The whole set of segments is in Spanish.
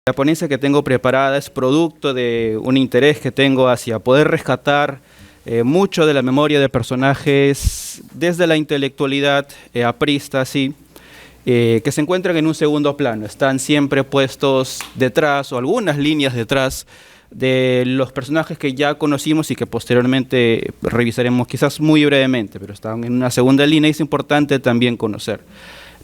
La ponencia que tengo preparada es producto de un interés que tengo hacia poder rescatar mucho de la memoria de personajes desde la intelectualidad aprista, sí, que se encuentran en un segundo plano. Están siempre puestos detrás o algunas líneas detrás de los personajes que ya conocimos y que posteriormente revisaremos quizás muy brevemente, pero están en una segunda línea y es importante también conocer.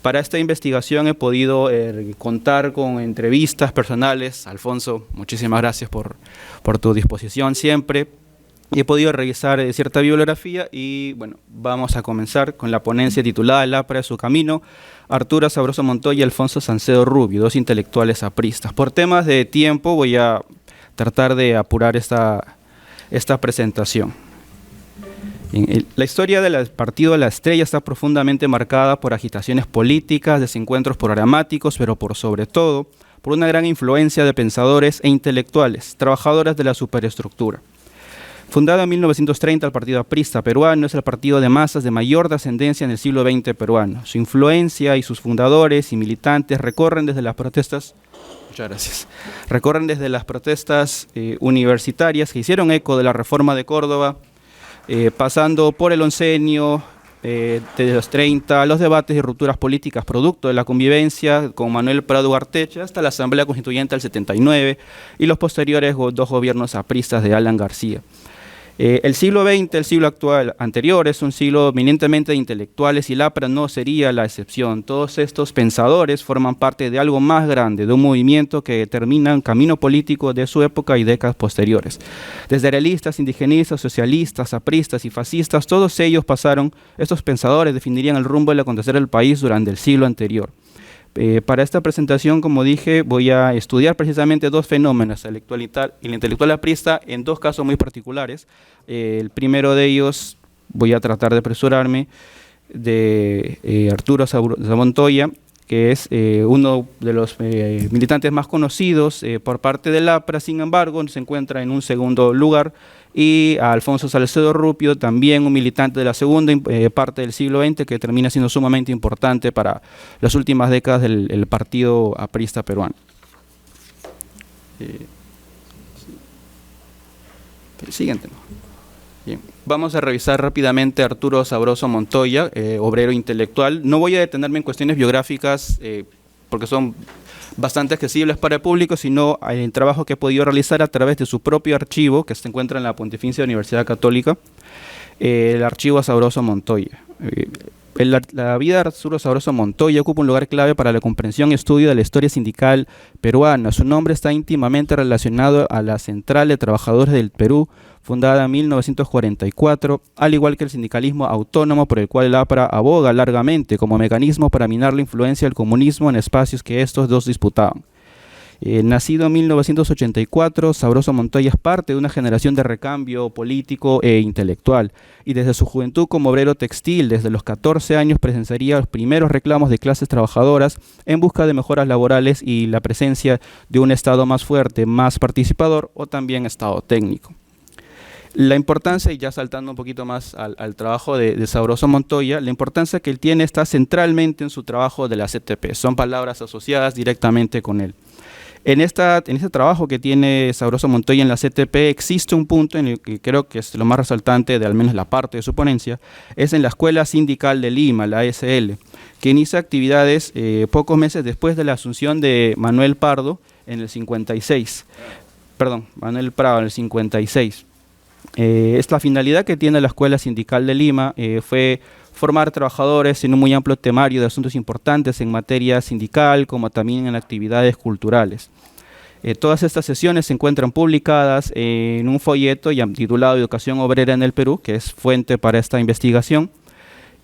Para esta investigación he podido contar con entrevistas personales. Alfonso, muchísimas gracias por tu disposición siempre. Y he podido revisar cierta bibliografía y bueno, vamos a comenzar con la ponencia titulada El APRA de su camino, Arturo Sabroso Montoya y Alfonso Salcedo Rubio, dos intelectuales apristas. Por temas de tiempo voy a tratar de apurar esta presentación. La historia del Partido de la Estrella está profundamente marcada por agitaciones políticas, desencuentros programáticos, pero por sobre todo por una gran influencia de pensadores e intelectuales, trabajadores de la superestructura. Fundado en 1930, el Partido Aprista Peruano es el partido de masas de mayor trascendencia en el siglo XX peruano. Su influencia y sus fundadores y militantes recorren desde las protestas universitarias que hicieron eco de la Reforma de Córdoba, pasando por el oncenio de los 30, los debates y rupturas políticas producto de la convivencia con Manuel Prado Artecha hasta la Asamblea Constituyente del 79 y los posteriores dos gobiernos apristas de Alan García. El siglo XX, el siglo actual anterior, es un siglo eminentemente de intelectuales y el APRA no sería la excepción. Todos estos pensadores forman parte de algo más grande, de un movimiento que determina un camino político de su época y décadas posteriores. Desde realistas, indigenistas, socialistas, apristas y fascistas, todos ellos estos pensadores definirían el rumbo del acontecer del país durante el siglo anterior. Para esta presentación, como dije, voy a estudiar precisamente dos fenómenos, la intelectual aprista, en dos casos muy particulares. El primero de ellos, voy a tratar de apresurarme, de Arturo Sabroso Montoya, que es uno de los militantes más conocidos por parte del APRA, sin embargo, se encuentra en un segundo lugar, y a Alfonso Salcedo Rubio, también un militante de la segunda parte del siglo XX, que termina siendo sumamente importante para las últimas décadas del partido aprista peruano. Siguiente. Bien. Vamos a revisar rápidamente a Arturo Sabroso Montoya, obrero intelectual. No voy a detenerme en cuestiones biográficas porque son bastante accesibles para el público, sino el trabajo que he podido realizar a través de su propio archivo, que se encuentra en la Pontificia Universidad Católica, el archivo Sabroso Montoya. La vida de Arturo Sabroso Montoya ocupa un lugar clave para la comprensión y estudio de la historia sindical peruana. Su nombre está íntimamente relacionado a la Central de Trabajadores del Perú, fundada en 1944, al igual que el sindicalismo autónomo por el cual el APRA aboga largamente como mecanismo para minar la influencia del comunismo en espacios que estos dos disputaban. Nacido en 1984, Sabroso Montoya es parte de una generación de recambio político e intelectual, y desde su juventud como obrero textil, desde los 14 años presenciaría los primeros reclamos de clases trabajadoras en busca de mejoras laborales y la presencia de un Estado más fuerte, más participador o también Estado técnico. La importancia, y ya saltando un poquito más al trabajo de Sabroso Montoya, la importancia que él tiene está centralmente en su trabajo de la CTP, son palabras asociadas directamente con él. En este trabajo que tiene Sabroso Montoya en la CTP existe un punto en el que creo que es lo más resaltante de al menos la parte de su ponencia, es en la Escuela Sindical de Lima, la ASL, que inicia actividades pocos meses después de la asunción de Manuel Prado en el 56. La finalidad que tiene la Escuela Sindical de Lima fue formar trabajadores en un muy amplio temario de asuntos importantes en materia sindical, como también en actividades culturales. Todas estas sesiones se encuentran publicadas en un folleto titulado Educación Obrera en el Perú, que es fuente para esta investigación.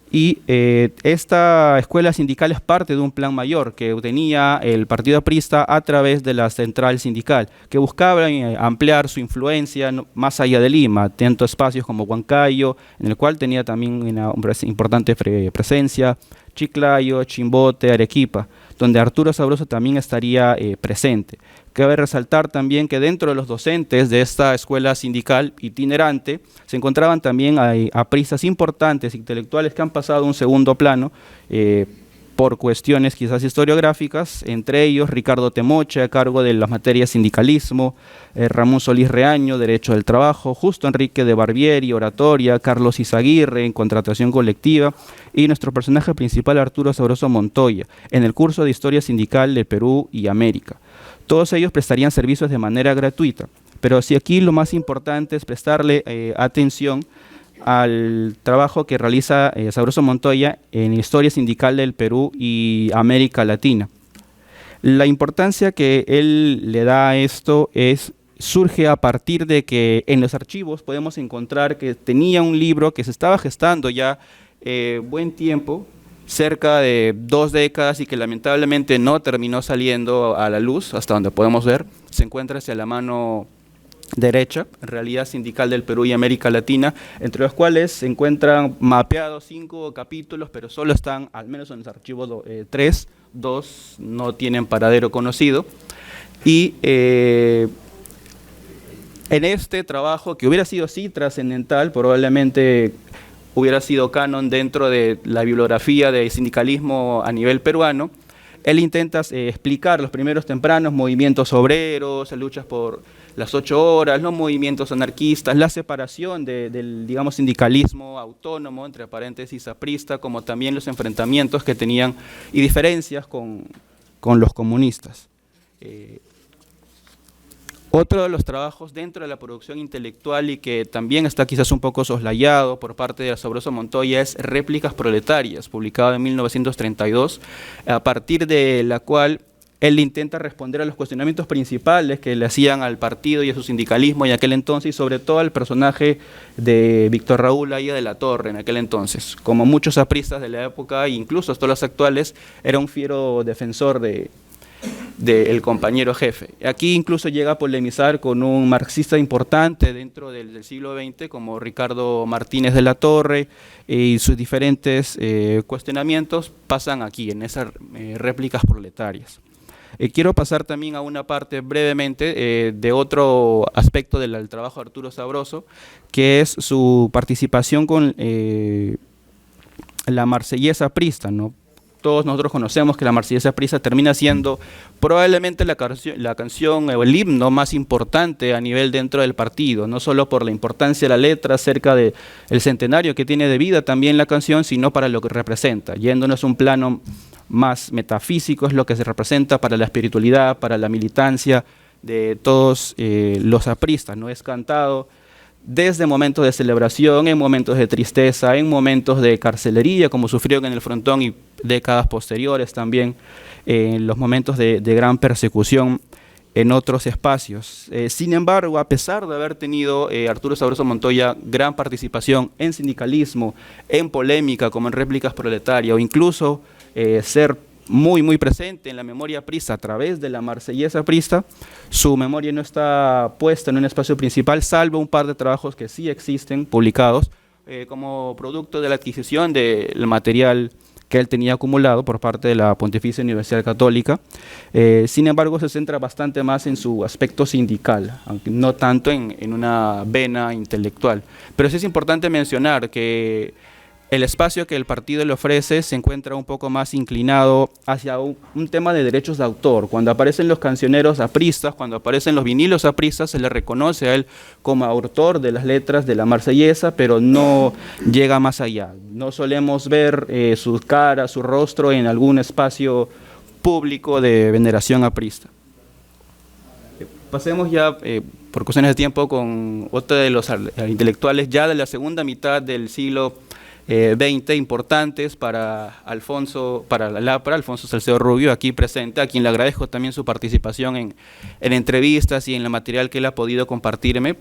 Y esta escuela sindical es parte de un plan mayor que tenía el Partido Aprista a través de la central sindical, que buscaba ampliar su influencia más allá de Lima, tanto espacios como Huancayo, en el cual tenía también una importante presencia, Chiclayo, Chimbote, Arequipa, donde Arturo Sabroso también estaría presente. Cabe resaltar también que dentro de los docentes de esta escuela sindical itinerante se encontraban también apristas importantes, intelectuales que han pasado a un segundo plano, por cuestiones quizás historiográficas, entre ellos Ricardo Temoche a cargo de las materias sindicalismo, Ramón Solís Reaño, Derecho del Trabajo, Justo Enrique de Barbieri, Oratoria, Carlos Izaguirre en Contratación Colectiva y nuestro personaje principal Arturo Sabroso Montoya en el curso de Historia Sindical del Perú y América. Todos ellos prestarían servicios de manera gratuita, pero si aquí lo más importante es prestarle atención al trabajo que realiza Sabroso Montoya en Historia Sindical del Perú y América Latina. La importancia que él le da a esto surge a partir de que en los archivos podemos encontrar que tenía un libro que se estaba gestando ya buen tiempo, cerca de 2 décadas, y que lamentablemente no terminó saliendo a la luz, hasta donde podemos ver. Se encuentra hacia la mano derecha, Realidad Sindical del Perú y América Latina, entre los cuales se encuentran mapeados 5 capítulos, pero solo están, al menos en los archivos 3, 2 no tienen paradero conocido. Y en este trabajo, que hubiera sido así trascendental, probablemente hubiera sido canon dentro de la bibliografía de sindicalismo a nivel peruano, él intenta explicar los primeros tempranos movimientos obreros, luchas por las 8 horas, los movimientos anarquistas, la separación del, digamos, sindicalismo autónomo, entre paréntesis aprista, como también los enfrentamientos que tenían y diferencias con los comunistas. Otro de los trabajos dentro de la producción intelectual y que también está quizás un poco soslayado por parte de Sabroso Montoya es Réplicas Proletarias, publicado en 1932, a partir de la cual él intenta responder a los cuestionamientos principales que le hacían al partido y a su sindicalismo en aquel entonces, y sobre todo al personaje de Víctor Raúl Aya de la Torre en aquel entonces. Como muchos apristas de la época, e incluso hasta los actuales, era un fiero defensor del compañero jefe. Aquí incluso llega a polemizar con un marxista importante dentro del siglo XX como Ricardo Martínez de la Torre, y sus diferentes cuestionamientos pasan aquí en esas réplicas proletarias. Quiero pasar también a una parte brevemente de otro aspecto del trabajo de Arturo Sabroso, que es su participación con la Marsellesa aprista, ¿no? Todos nosotros conocemos que la Marsellesa aprista termina siendo probablemente la canción o el himno más importante a nivel dentro del partido, no solo por la importancia de la letra acerca del centenario que tiene de vida también la canción, sino para lo que representa. Yéndonos a un plano más metafísico, es lo que se representa para la espiritualidad, para la militancia de todos los apristas, ¿no? Es cantado desde momentos de celebración, en momentos de tristeza, en momentos de carcelería, como sufrieron en el Frontón y décadas posteriores también, en los momentos de gran persecución en otros espacios. Sin embargo, a pesar de haber tenido Arturo Sabroso Montoya gran participación en sindicalismo, en polémica, como en Réplicas Proletarias, o incluso ser muy presente en la memoria aprista a través de la Marsellesa aprista, su memoria no está puesta en un espacio principal, salvo un par de trabajos que sí existen publicados como producto de la adquisición del material que él tenía acumulado por parte de la Pontificia Universidad Católica. Sin embargo, se centra bastante más en su aspecto sindical, aunque no tanto en una vena intelectual. Pero sí es importante mencionar que el espacio que el partido le ofrece se encuentra un poco más inclinado hacia un tema de derechos de autor. Cuando aparecen los cancioneros apristas, cuando aparecen los vinilos apristas, se le reconoce a él como autor de las letras de la Marsellesa, pero no llega más allá. No solemos ver su cara, su rostro en algún espacio público de veneración aprista. Pasemos ya, por cuestiones de tiempo, con otro de los intelectuales ya de la segunda mitad del siglo 20 importantes para Alfonso Salcedo Rubio, aquí presente, a quien le agradezco también su participación en entrevistas y en el material que él ha podido compartirme.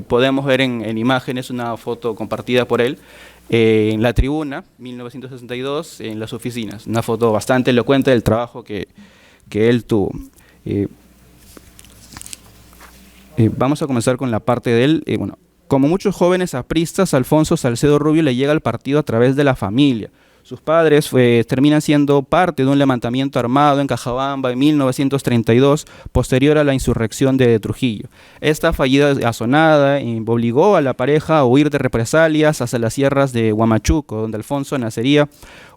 Podemos ver en imágenes una foto compartida por él en la tribuna, 1962, en las oficinas. Una foto bastante elocuente del trabajo que él tuvo. Vamos a comenzar con la parte de él. Bueno, como muchos jóvenes apristas, Alfonso Salcedo Rubio le llega al partido a través de la familia. Sus padres terminan siendo parte de un levantamiento armado en Cajabamba en 1932, posterior a la insurrección de Trujillo. Esta fallida asonada obligó a la pareja a huir de represalias hacia las sierras de Huamachuco, donde Alfonso nacería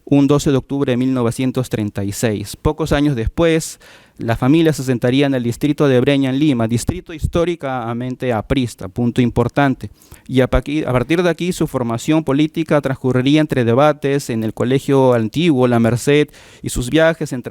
un 12 de octubre de 1936. Pocos años después, la familia se asentaría en el distrito de Breña, en Lima, distrito históricamente aprista, punto importante. Y a partir de aquí, su formación política transcurriría entre debates en el Colegio Antiguo, La Merced, y sus viajes en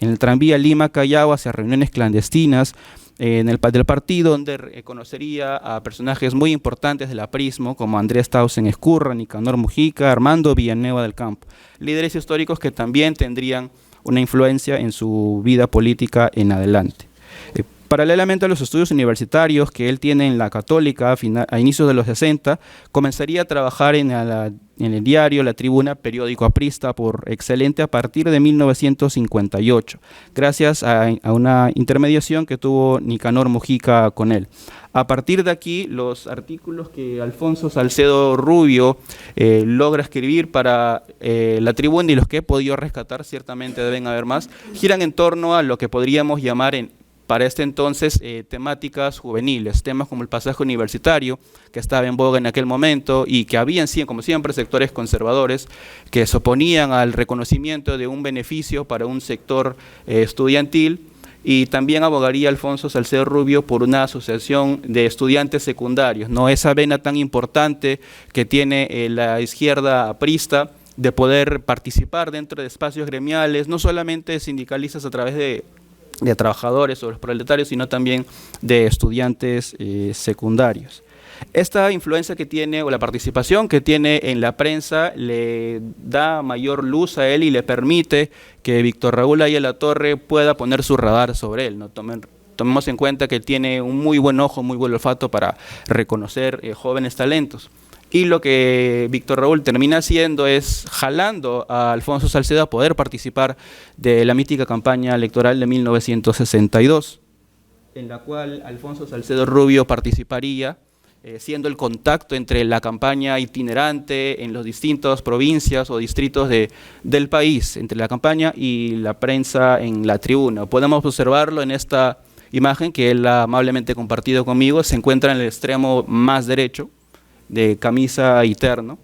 el tranvía Lima-Callao hacia reuniones clandestinas del partido, donde conocería a personajes muy importantes del aprismo, como Andrés Tausen Ezcurra, Nicanor Mujica, Armando Villanueva del Campo, líderes históricos que también tendrían una influencia en su vida política en adelante. Paralelamente a los estudios universitarios que él tiene en la Católica a inicios de los 60, comenzaría a trabajar en el diario La Tribuna, periódico aprista por excelente, a partir de 1958, gracias a una intermediación que tuvo Nicanor Mujica con él. A partir de aquí, los artículos que Alfonso Salcedo Rubio logra escribir para La Tribuna, y los que he podido rescatar, ciertamente deben haber más, giran en torno a lo que podríamos llamar para este entonces temáticas juveniles, temas como el pasaje universitario, que estaba en boga en aquel momento, y que habían, como siempre, sectores conservadores que se oponían al reconocimiento de un beneficio para un sector estudiantil, y también abogaría Alfonso Salcedo Rubio por una asociación de estudiantes secundarios, ¿no? Esa vena tan importante que tiene la izquierda aprista de poder participar dentro de espacios gremiales, no solamente sindicalistas a través de trabajadores o los proletarios, sino también de estudiantes secundarios. Esta influencia que tiene, o la participación que tiene en la prensa, le da mayor luz a él y le permite que Víctor Raúl Ayala Torre pueda poner su radar sobre él, ¿no? Tomemos en cuenta que tiene un muy buen ojo, muy buen olfato para reconocer jóvenes talentos. Y lo que Víctor Raúl termina haciendo es jalando a Alfonso Salcedo a poder participar de la mítica campaña electoral de 1962, en la cual Alfonso Salcedo Rubio participaría, siendo el contacto entre la campaña itinerante en las distintas provincias o distritos del país, entre la campaña y la prensa en La Tribuna. Podemos observarlo en esta imagen que él ha amablemente compartido conmigo. Se encuentra en el extremo más derecho, de camisa y terno.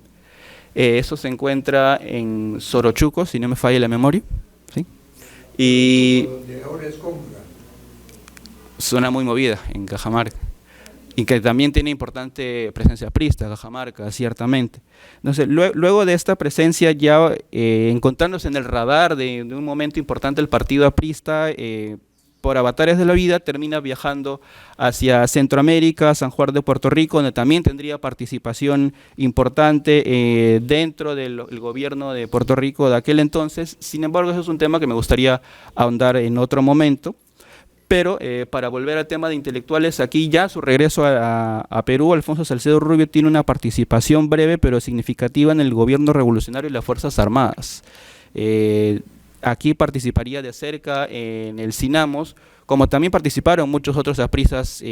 Eso se encuentra en Sorochuco, si no me falla la memoria, ¿sí? Y donde ahora es Conca. Zona muy movida en Cajamarca, y que también tiene importante presencia aprista, Cajamarca, ciertamente. Entonces, luego de esta presencia, ya encontrándose en el radar de un momento importante del partido aprista, por avatares de la vida, termina viajando hacia Centroamérica, San Juan de Puerto Rico, donde también tendría participación importante dentro del gobierno de Puerto Rico de aquel entonces. Sin embargo, eso es un tema que me gustaría ahondar en otro momento. Pero para volver al tema de intelectuales, aquí ya su regreso a Perú, Alfonso Salcedo Rubio tiene una participación breve pero significativa en el gobierno revolucionario y las Fuerzas Armadas. Aquí participaría de cerca en el Cinamos, como también participaron muchos otros apristas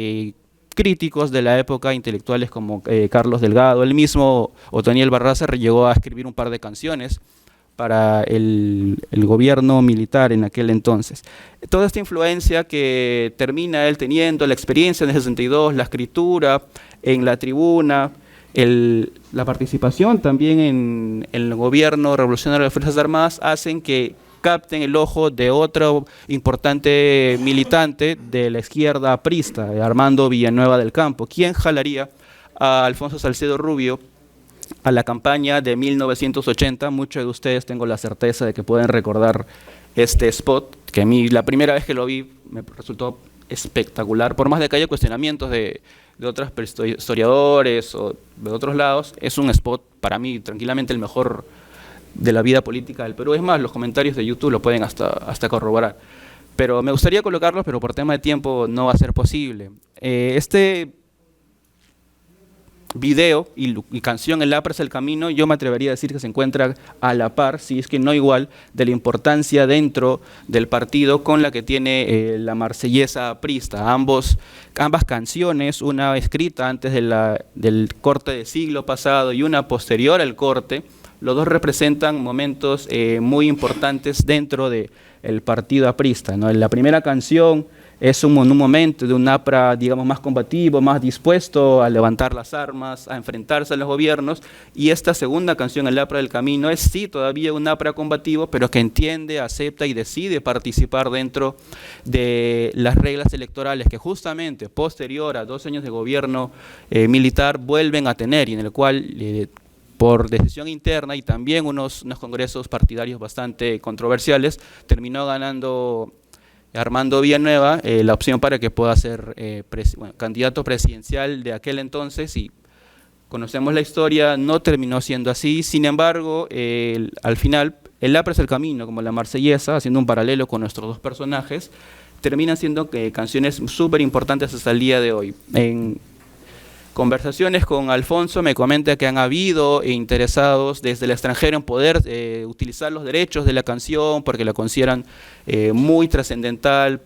críticos de la época, intelectuales como Carlos Delgado. Él mismo, Otoniel Barraza, llegó a escribir un par de canciones para el gobierno militar en aquel entonces. Toda esta influencia que termina él teniendo, la experiencia en el 62, la escritura en La Tribuna, la participación también en el gobierno revolucionario de las Fuerzas Armadas, hacen que capten el ojo de otro importante militante de la izquierda aprista, Armando Villanueva del Campo, quien jalaría a Alfonso Salcedo Rubio a la campaña de 1980. Muchos de ustedes, tengo la certeza de que pueden recordar este spot, que a mí la primera vez que lo vi me resultó espectacular, por más de que haya cuestionamientos de otros historiadores o de otros lados. Es un spot, para mí, tranquilamente el mejor de la vida política del Perú. Es más, los comentarios de YouTube lo pueden hasta corroborar. Pero me gustaría colocarlos, pero por tema de tiempo no va a ser posible. Este video y canción, El APRA es el camino, yo me atrevería a decir que se encuentra a la par, si es que no igual, de la importancia dentro del partido con la que tiene la marsellesa aprista. Ambas canciones, una escrita antes del corte del siglo pasado y una posterior al corte, los dos representan momentos muy importantes dentro del partido aprista, ¿no? En la primera canción es un momento de un APRA, digamos, más combativo, más dispuesto a levantar las armas, a enfrentarse a los gobiernos, y esta segunda canción, El APRA del Camino, es sí todavía un APRA combativo, pero que entiende, acepta y decide participar dentro de las reglas electorales que justamente posterior a 2 años de gobierno militar vuelven a tener, y en el cual por decisión interna y también unos congresos partidarios bastante controversiales, terminó ganando Armando Villanueva la opción para que pueda ser candidato presidencial de aquel entonces, y conocemos la historia, no terminó siendo así. Sin embargo, al final, El APRA es el Camino, como la Marsellesa, haciendo un paralelo con nuestros dos personajes, terminan siendo canciones súper importantes hasta el día de hoy. En conversaciones con Alfonso me comenta que han habido interesados desde el extranjero en poder utilizar los derechos de la canción porque la consideran muy trascendental,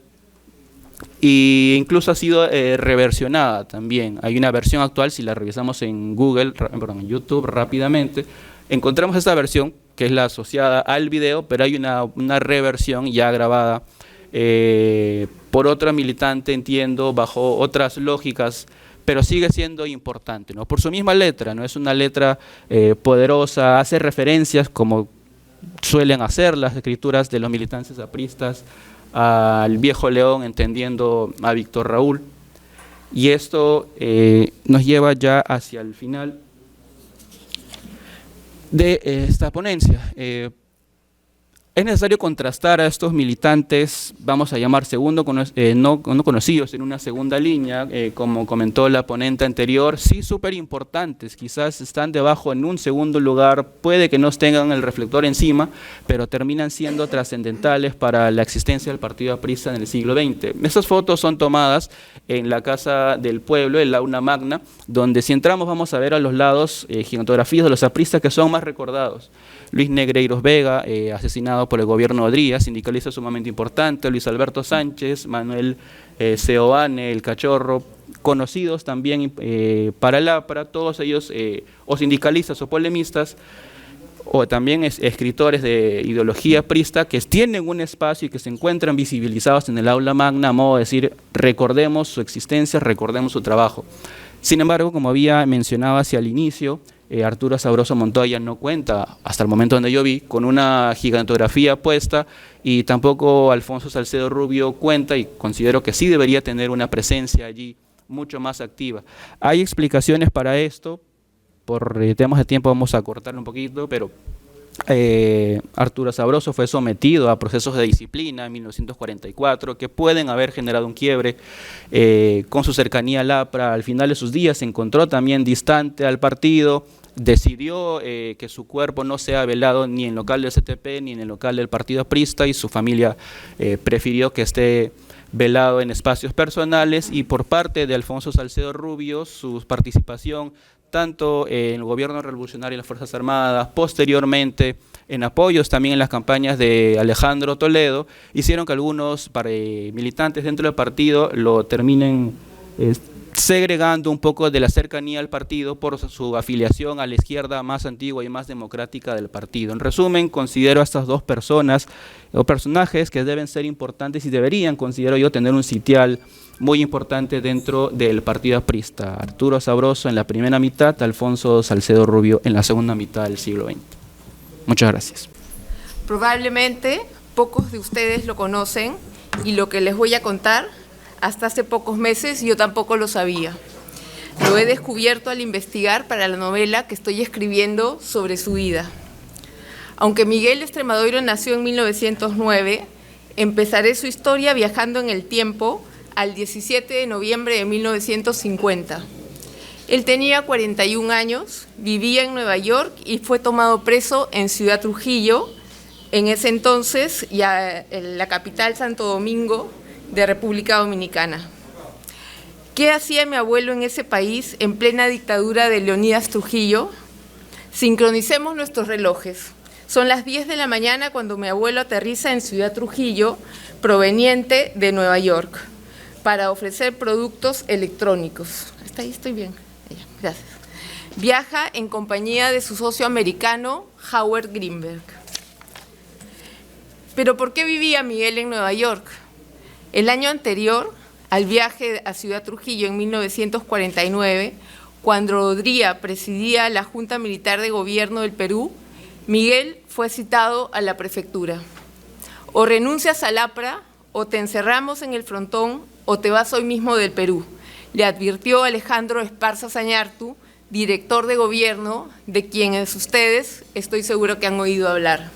e incluso ha sido reversionada también. Hay una versión actual, si la revisamos en en YouTube rápidamente, encontramos esta versión que es la asociada al video, pero hay una reversión ya grabada por otra militante, entiendo, bajo otras lógicas, pero sigue siendo importante, ¿no? Por su misma letra, ¿no? Es una letra poderosa, hace referencias, como suelen hacer las escrituras de los militantes apristas, al viejo León, entendiendo a Víctor Raúl. Y esto nos lleva ya hacia el final de esta ponencia. Es necesario contrastar a estos militantes, vamos a llamar no conocidos, en una segunda línea, como comentó la ponente anterior, sí súper importantes, quizás están debajo en un segundo lugar, puede que no tengan el reflector encima, pero terminan siendo trascendentales para la existencia del partido aprista en el siglo XX. Estas fotos son tomadas en la Casa del Pueblo, el Aula Magna, donde si entramos vamos a ver a los lados gigantografías de los apristas que son más recordados. Luis Negreiros Vega, asesinado por el gobierno de Odría, sindicalista sumamente importante, Luis Alberto Sánchez, Manuel Seoane, el Cachorro, conocidos también para el APRA, todos ellos o sindicalistas o polemistas, o también escritores de ideología aprista que tienen un espacio y que se encuentran visibilizados en el aula magna, a modo de decir, recordemos su existencia, recordemos su trabajo. Sin embargo, como había mencionado hacia el inicio, Arturo Sabroso Montoya no cuenta, hasta el momento donde yo vi, con una gigantografía puesta, y tampoco Alfonso Salcedo Rubio cuenta, y considero que sí debería tener una presencia allí mucho más activa. Hay explicaciones para esto, por temas de tiempo vamos a cortarlo un poquito, pero Arturo Sabroso fue sometido a procesos de disciplina en 1944 que pueden haber generado un quiebre con su cercanía al APRA. Al final de sus días se encontró también distante al partido, decidió que su cuerpo no sea velado ni en el local del CTP ni en el local del partido aprista, y su familia prefirió que esté velado en espacios personales. Y por parte de Alfonso Salcedo Rubio, su participación tanto en el gobierno revolucionario y las Fuerzas Armadas, posteriormente en apoyos también en las campañas de Alejandro Toledo, hicieron que algunos militantes dentro del partido lo terminen segregando un poco de la cercanía al partido por su afiliación a la izquierda más antigua y más democrática del partido. En resumen, considero a estas dos personas o personajes que deben ser importantes y deberían, considero yo, tener un sitial muy importante dentro del partido aprista. Arturo Sabroso en la primera mitad, Alfonso Salcedo Rubio en la segunda mitad del siglo XX. Muchas gracias. Probablemente pocos de ustedes lo conocen, y lo que les voy a contar, hasta hace pocos meses yo tampoco lo sabía. Lo he descubierto al investigar para la novela que estoy escribiendo sobre su vida. Aunque Miguel Extremadoiro nació en 1909, empezaré su historia viajando en el tiempo al 17 de noviembre de 1950. Él tenía 41 años, vivía en Nueva York y fue tomado preso en Ciudad Trujillo, en ese entonces ya en la capital Santo Domingo de República Dominicana. ¿Qué hacía mi abuelo en ese país en plena dictadura de Leonidas Trujillo? Sincronicemos nuestros relojes. Son las 10 de la mañana cuando mi abuelo aterriza en Ciudad Trujillo, proveniente de Nueva York, para ofrecer productos electrónicos. Hasta ahí estoy bien. Gracias. Viaja en compañía de su socio americano, Howard Greenberg. ¿Pero por qué vivía Miguel en Nueva York? El año anterior, al viaje a Ciudad Trujillo en 1949, cuando Odría presidía la Junta Militar de Gobierno del Perú, Miguel fue citado a la prefectura. O renuncias al APRA, o te encerramos en el frontón, o te vas hoy mismo del Perú, le advirtió Alejandro Esparza Zañartu, director de gobierno, de quienes ustedes estoy seguro que han oído hablar.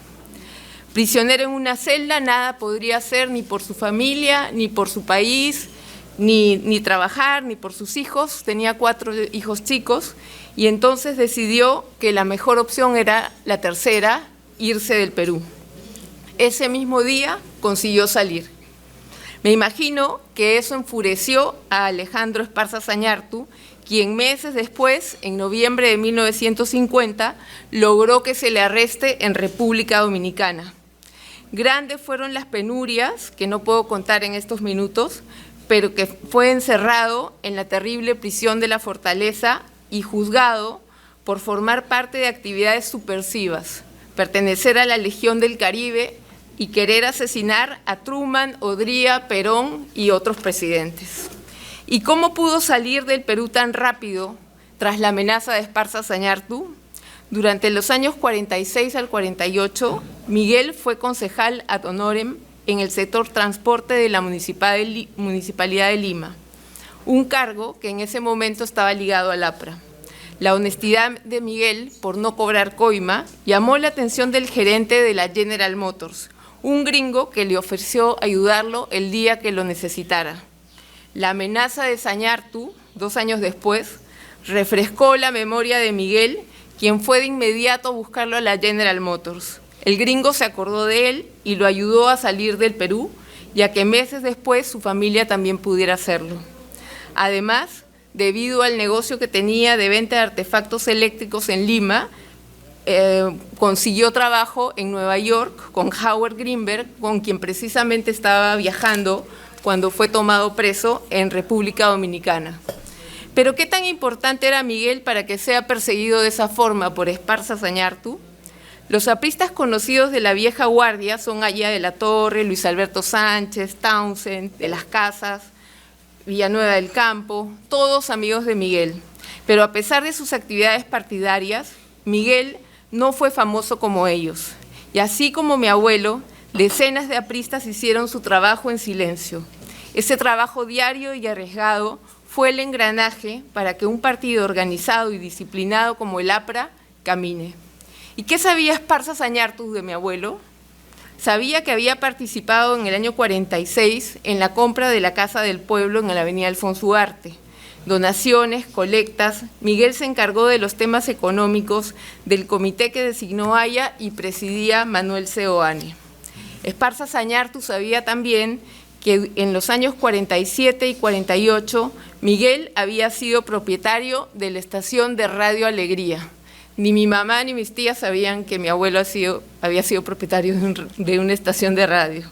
Prisionero en una celda, nada podría hacer ni por su familia, ni por su país, ni trabajar, ni por sus hijos. Tenía 4 hijos chicos y entonces decidió que la mejor opción era la tercera, irse del Perú. Ese mismo día consiguió salir. Me imagino que eso enfureció a Alejandro Esparza Zañartu, quien meses después, en noviembre de 1950, logró que se le arreste en República Dominicana. Grandes fueron las penurias, que no puedo contar en estos minutos, pero que fue encerrado en la terrible prisión de la Fortaleza y juzgado por formar parte de actividades subversivas, pertenecer a la Legión del Caribe y querer asesinar a Truman, Odría, Perón y otros presidentes. ¿Y cómo pudo salir del Perú tan rápido tras la amenaza de Esparza Zañartu? Durante los años 46 al 48, Miguel fue concejal ad honorem en el sector transporte de la Municipalidad de Lima, un cargo que en ese momento estaba ligado al APRA. La honestidad de Miguel por no cobrar coima llamó la atención del gerente de la General Motors, un gringo que le ofreció ayudarlo el día que lo necesitara. La amenaza de Zañartu, 2 años después, refrescó la memoria de Miguel, quien fue de inmediato a buscarlo a la General Motors. El gringo se acordó de él y lo ayudó a salir del Perú, ya que meses después su familia también pudiera hacerlo. Además, debido al negocio que tenía de venta de artefactos eléctricos en Lima, consiguió trabajo en Nueva York con Howard Greenberg, con quien precisamente estaba viajando cuando fue tomado preso en República Dominicana. Pero ¿qué tan importante era Miguel para que sea perseguido de esa forma por Esparza Zañartu? Los apristas conocidos de la vieja guardia son Aya de la Torre, Luis Alberto Sánchez, Townsend, de las Casas, Villanueva del Campo, todos amigos de Miguel. Pero a pesar de sus actividades partidarias, Miguel no fue famoso como ellos. Y así como mi abuelo, decenas de apristas hicieron su trabajo en silencio. Ese trabajo diario y arriesgado fue el engranaje para que un partido organizado y disciplinado como el APRA camine. ¿Y qué sabía Esparza Zañartu de mi abuelo? Sabía que había participado en el año 46 en la compra de la Casa del Pueblo en la avenida Alfonso Ugarte. Donaciones, colectas. Miguel se encargó de los temas económicos del comité que designó Aya y presidía Manuel Seoane. Esparza Zañartu sabía también que en los años 47 y 48 Miguel había sido propietario de la estación de Radio Alegría. Ni mi mamá ni mis tías sabían que mi abuelo había sido propietario de una estación de radio.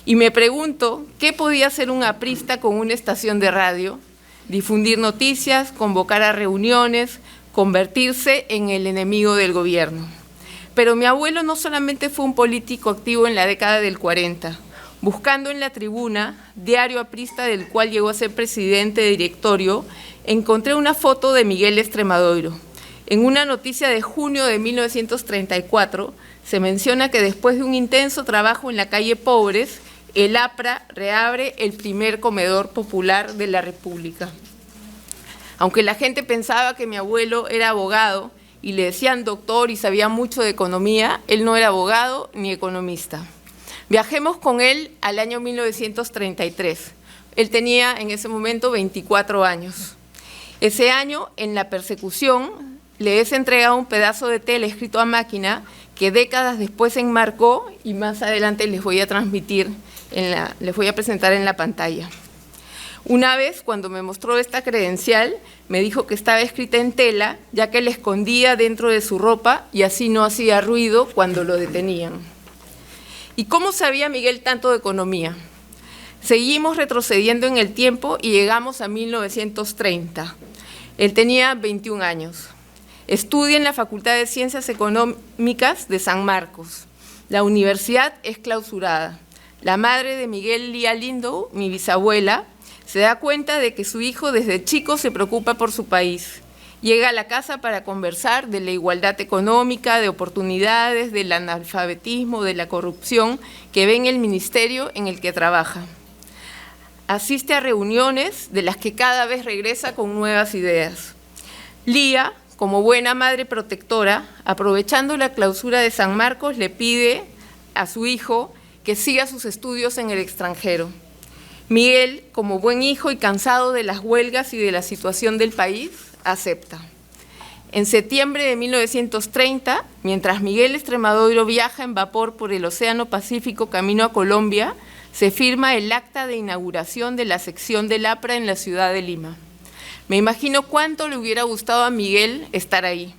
Y me pregunto, ¿qué podía hacer un aprista con una estación de radio? Difundir noticias, convocar a reuniones, convertirse en el enemigo del gobierno. Pero mi abuelo no solamente fue un político activo en la década del 40. Buscando en la Tribuna, diario aprista del cual llegó a ser presidente de directorio, encontré una foto de Miguel Extremadoiro. En una noticia de junio de 1934 se menciona que después de un intenso trabajo en la calle Pobres, el APRA reabre el primer comedor popular de la República. Aunque la gente pensaba que mi abuelo era abogado y le decían doctor y sabía mucho de economía, él no era abogado ni economista. Viajemos con él al año 1933. Él tenía en ese momento 24 años. Ese año, en la persecución, le es entregado un pedazo de tela escrito a máquina que décadas después se enmarcó y más adelante les voy a presentar en la pantalla. Una vez, cuando me mostró esta credencial, me dijo que estaba escrita en tela, ya que la escondía dentro de su ropa y así no hacía ruido cuando lo detenían. ¿Y cómo sabía Miguel tanto de economía? Seguimos retrocediendo en el tiempo y llegamos a 1930. Él tenía 21 años. Estudia en la Facultad de Ciencias Económicas de San Marcos. La universidad es clausurada. la madre de Miguel, Lía Lindow, mi bisabuela, se da cuenta de que su hijo desde chico se preocupa por su país. Llega a la casa para conversar de la igualdad económica, de oportunidades, del analfabetismo, de la corrupción que ve en el ministerio en el que trabaja. Asiste a reuniones de las que cada vez regresa con nuevas ideas. Lía, como buena madre protectora, aprovechando la clausura de San Marcos, le pide a su hijo que siga sus estudios en el extranjero. Miguel, como buen hijo y cansado de las huelgas y de la situación del país, acepta. En septiembre de 1930, mientras Miguel Extremadoiro viaja en vapor por el Océano Pacífico camino a Colombia, se firma el acta de inauguración de la sección del APRA en la ciudad de Lima. Me imagino cuánto le hubiera gustado a Miguel estar ahí.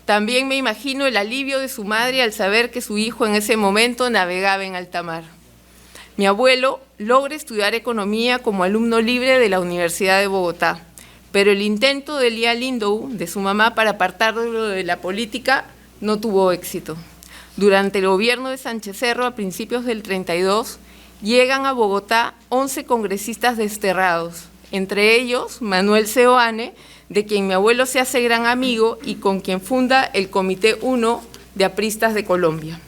También me imagino el alivio de su madre al saber que su hijo en ese momento navegaba en alta mar. Mi abuelo logra estudiar economía como alumno libre de la Universidad de Bogotá, pero el intento de Lía Lindow, de su mamá, para apartarlo de la política no tuvo éxito. Durante el gobierno de Sánchez Cerro, a principios del 32, llegan a Bogotá 11 congresistas desterrados, entre ellos Manuel Seoane, de quien mi abuelo se hace gran amigo y con quien funda el Comité 1 de Apristas de Colombia.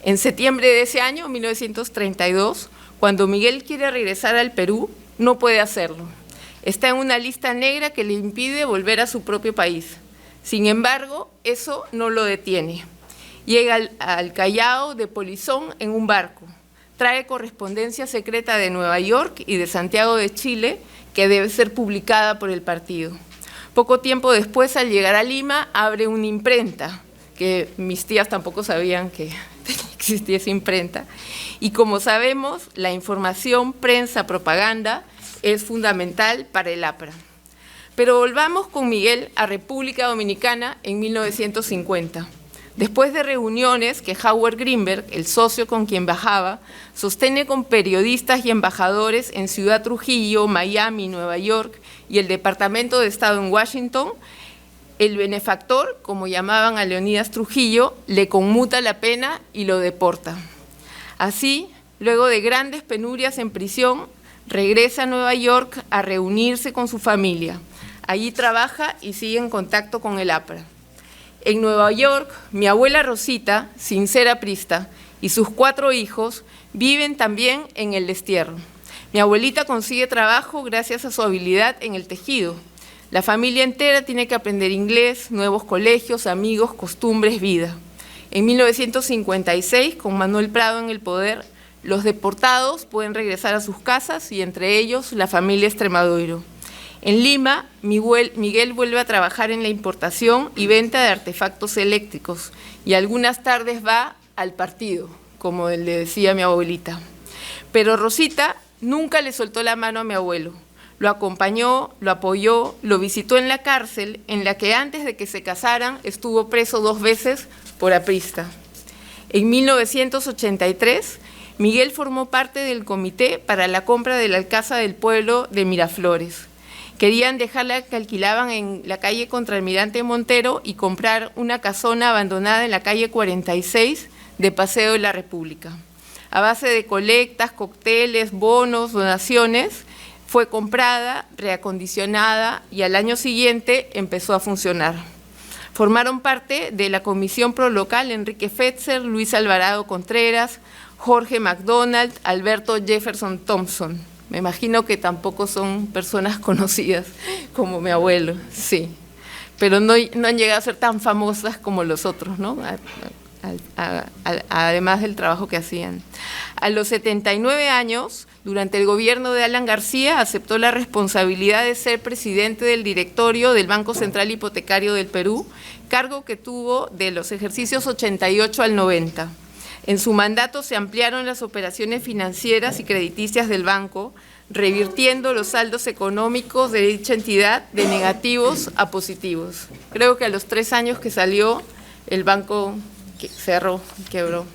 En septiembre de ese año, 1932, cuando Miguel quiere regresar al Perú, no puede hacerlo. Está en una lista negra que le impide volver a su propio país. Sin embargo, eso no lo detiene. Llega al Callao de polizón en un barco. Trae correspondencia secreta de Nueva York y de Santiago de Chile, que debe ser publicada por el partido. Poco tiempo después, al llegar a Lima, abre una imprenta, que mis tías tampoco sabían que existía esa imprenta. Y como sabemos, la información, prensa, propaganda es fundamental para el APRA. Pero volvamos con Miguel a República Dominicana en 1950. Después de reuniones que Howard Greenberg, el socio con quien viajaba, sostiene con periodistas y embajadores en Ciudad Trujillo, Miami, Nueva York y el Departamento de Estado en Washington, el benefactor, como llamaban a Leonidas Trujillo, le conmuta la pena y lo deporta. Así, luego de grandes penurias en prisión, regresa a Nueva York a reunirse con su familia. Allí trabaja y sigue en contacto con el APRA. En Nueva York, mi abuela Rosita, sin ser aprista, y sus 4 hijos viven también en el destierro. Mi abuelita consigue trabajo gracias a su habilidad en el tejido. La familia entera tiene que aprender inglés, nuevos colegios, amigos, costumbres, vida. En 1956, con Manuel Prado en el poder, los deportados pueden regresar a sus casas y entre ellos la familia Extremadoiro. En Lima, Miguel vuelve a trabajar en la importación y venta de artefactos eléctricos y algunas tardes va al partido, como le decía mi abuelita. Pero Rosita nunca le soltó la mano a mi abuelo. Lo acompañó, lo apoyó, lo visitó en la cárcel, en la que antes de que se casaran estuvo preso 2 veces por aprista. En 1983, Miguel formó parte del comité para la compra de la Alcázar del Pueblo de Miraflores. Querían dejarla que alquilaban en la calle Contralmirante Montero y comprar una casona abandonada en la calle 46 de Paseo de la República. A base de colectas, cócteles, bonos, donaciones, fue comprada, reacondicionada y al año siguiente empezó a funcionar. Formaron parte de la Comisión Prolocal Enrique Fetzer, Luis Alvarado Contreras, Jorge McDonald, Alberto Jefferson Thompson. Me imagino que tampoco son personas conocidas como mi abuelo, sí. Pero no han llegado a ser tan famosas como los otros, ¿no? Además del trabajo que hacían. A los 79 años, durante el gobierno de Alan García, aceptó la responsabilidad de ser presidente del directorio del Banco Central Hipotecario del Perú, cargo que tuvo de los ejercicios 88 al 90. En su mandato se ampliaron las operaciones financieras y crediticias del banco, revirtiendo los saldos económicos de dicha entidad de negativos a positivos. Creo que a los 3 años que salió, el banco cerró, quebró.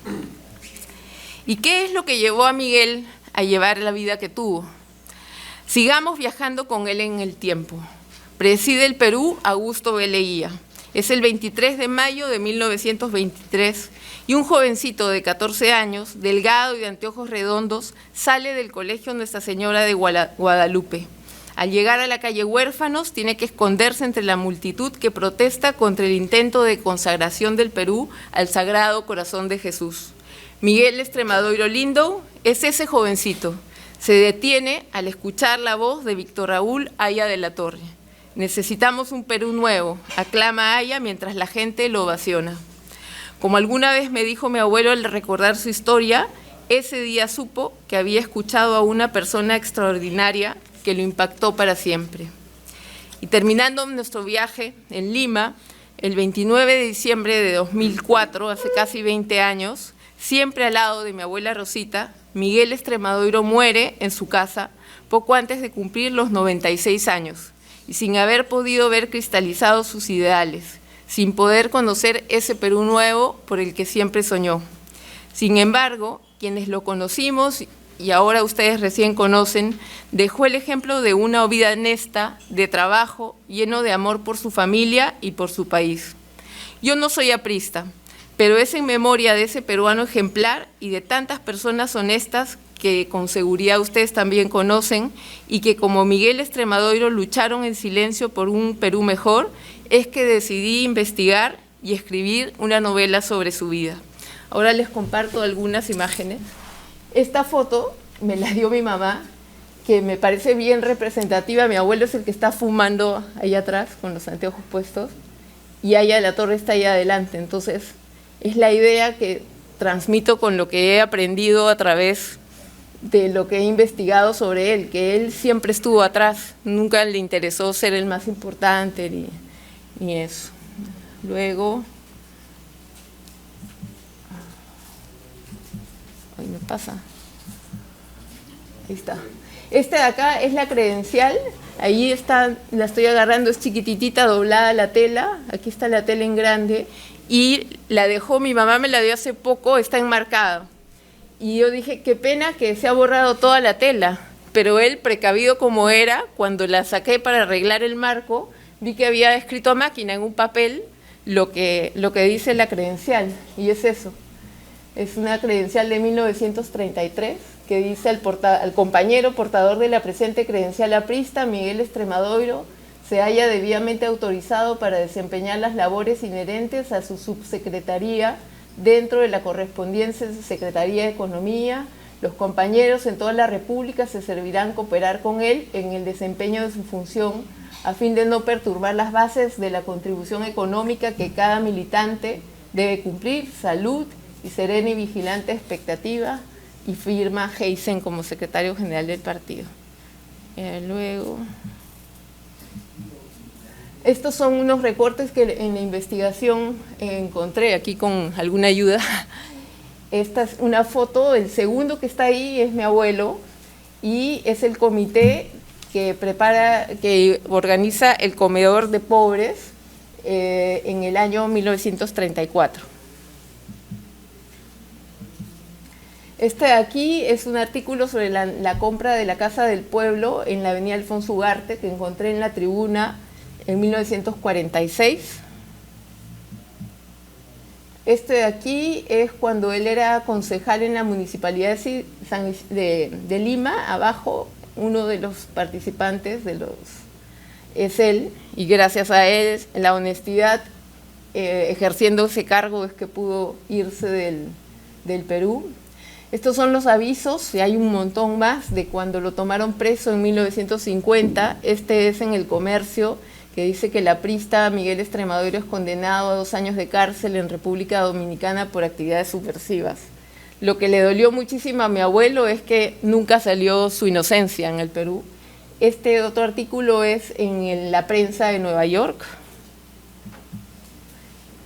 ¿Y qué es lo que llevó a Miguel a llevar la vida que tuvo? Sigamos viajando con él en el tiempo. Preside el Perú Augusto B. Leguía. Es el 23 de mayo de 1923 y un jovencito de 14 años, delgado y de anteojos redondos, sale del colegio Nuestra Señora de Guadalupe. Al llegar a la calle Huérfanos, tiene que esconderse entre la multitud que protesta contra el intento de consagración del Perú al Sagrado Corazón de Jesús. Miguel Extremadoiro Lindow es ese jovencito. Se detiene al escuchar la voz de Víctor Raúl Haya de la Torre. Necesitamos un Perú nuevo, aclama Haya mientras la gente lo ovaciona. Como alguna vez me dijo mi abuelo al recordar su historia, ese día supo que había escuchado a una persona extraordinaria que lo impactó para siempre. Y terminando nuestro viaje en Lima, el 29 de diciembre de 2004, hace casi 20 años, siempre al lado de mi abuela Rosita, Miguel Extremadoiro muere en su casa poco antes de cumplir los 96 años y sin haber podido ver cristalizados sus ideales, sin poder conocer ese Perú nuevo por el que siempre soñó. Sin embargo, quienes lo conocimos y ahora ustedes recién conocen, dejó el ejemplo de una vida honesta, de trabajo, lleno de amor por su familia y por su país. Yo no soy aprista, pero es en memoria de ese peruano ejemplar y de tantas personas honestas que con seguridad ustedes también conocen y que como Miguel Extremadoiro lucharon en silencio por un Perú mejor, es que decidí investigar y escribir una novela sobre su vida. Ahora les comparto algunas imágenes. Esta foto me la dio mi mamá, que me parece bien representativa. Mi abuelo es el que está fumando ahí atrás con los anteojos puestos y Haya de la Torre está ahí adelante. Entonces, es la idea que transmito con lo que he aprendido a través de lo que he investigado sobre él, que él siempre estuvo atrás, nunca le interesó ser el más importante ni eso. Luego, ay, me pasa, ahí está. Este de acá es la credencial, ahí está, la estoy agarrando, es chiquititita, doblada la tela, aquí está la tela en grande, y la dejó, mi mamá me la dio hace poco, está enmarcada. Y yo dije, qué pena que se ha borrado toda la tela, pero él, precavido como era, cuando la saqué para arreglar el marco, vi que había escrito a máquina en un papel lo que dice la credencial, y es eso. Es una credencial de 1933 que dice al compañero portador de la presente credencial aprista, Miguel Extremadoiro, se halla debidamente autorizado para desempeñar las labores inherentes a su subsecretaría dentro de la correspondiente Secretaría de Economía. Los compañeros en toda la República se servirán cooperar con él en el desempeño de su función a fin de no perturbar las bases de la contribución económica que cada militante debe cumplir. Salud y serena y vigilante expectativa, y firma Heisen como secretario general del partido. Luego, estos son unos recortes que en la investigación encontré aquí con alguna ayuda. Esta es una foto, el segundo que está ahí es mi abuelo y es el comité que organiza el comedor de pobres en el año 1934. Este de aquí es un artículo sobre la compra de la Casa del Pueblo en la avenida Alfonso Ugarte que encontré en la Tribuna en 1946. Este de aquí es cuando él era concejal en la Municipalidad de Lima. Abajo, uno de los participantes es él, y gracias a él, la honestidad, ejerciendo ese cargo, es que pudo irse del Perú. Estos son los avisos, y hay un montón más, de cuando lo tomaron preso en 1950. Este es en El Comercio, que dice que el aprista Miguel Extremadoiro es condenado a 2 años de cárcel en República Dominicana por actividades subversivas. Lo que le dolió muchísimo a mi abuelo es que nunca salió su inocencia en el Perú. Este otro artículo es en la prensa de Nueva York.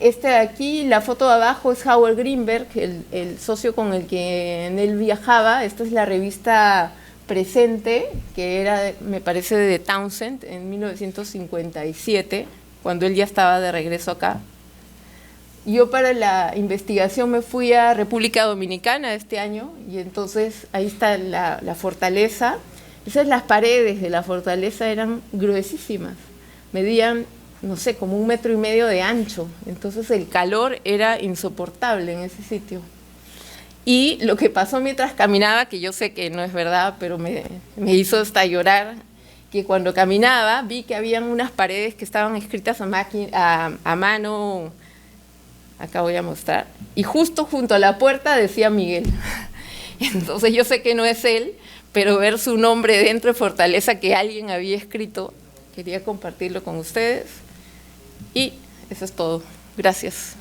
Este de aquí, la foto de abajo es Howard Greenberg, el socio con el que él viajaba. Esta es la revista Presente, que era, me parece, de Townsend en 1957, cuando él ya estaba de regreso acá. Yo para la investigación me fui a República Dominicana este año, y entonces ahí está la fortaleza. Esas las paredes de la fortaleza eran gruesísimas, medían no sé, como 1,5 metros de ancho. Entonces el calor era insoportable en ese sitio. Y lo que pasó mientras caminaba, que yo sé que no es verdad, pero me hizo hasta llorar, que cuando caminaba vi que habían unas paredes que estaban escritas a mano, acá voy a mostrar, y justo junto a la puerta decía Miguel. Entonces yo sé que no es él, pero ver su nombre dentro de Fortaleza que alguien había escrito, quería compartirlo con ustedes. Y eso es todo. Gracias.